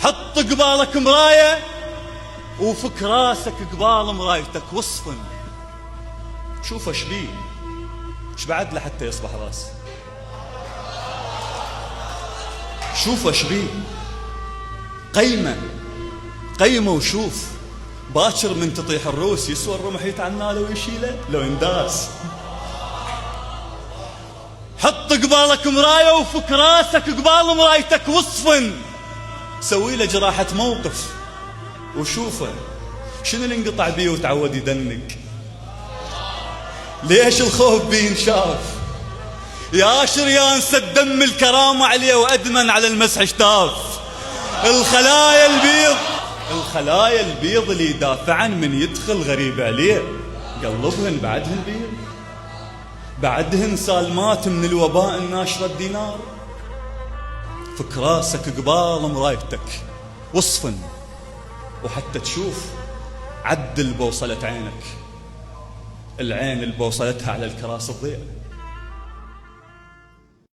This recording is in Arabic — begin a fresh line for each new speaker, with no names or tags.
حط قبالك مراية وفك راسك قبال مرايتك وصفن. شوف ايش بيه، ايش بعد لحتى يصبح راس. شوف ايش بيه، قيمة وشوف. باكر من تطيح الروس يسوى الرمح يتعنى لو يشيله لو ينداس. حط قبالك مراية وفك راسك قبال مرايتك وصفن. سوي له جراحة موقف وشوفه شنو اللي انقطع بيه وتعود يدنق. ليش الخوف بينشاف يا شريان سد دم الكرامة عليه وأدمن على المسح شتاف. الخلايا البيض اللي يدافعن من يدخل غريب عليه قلبهن بعدهن بيض، بعدهن سالمات من الوباء الناشرة الدينار. فك راسك قبال مرايتك وصفن وحتى تشوف عدل بوصلة عينك، العين اللي بوصلتها على الكراس تضيع.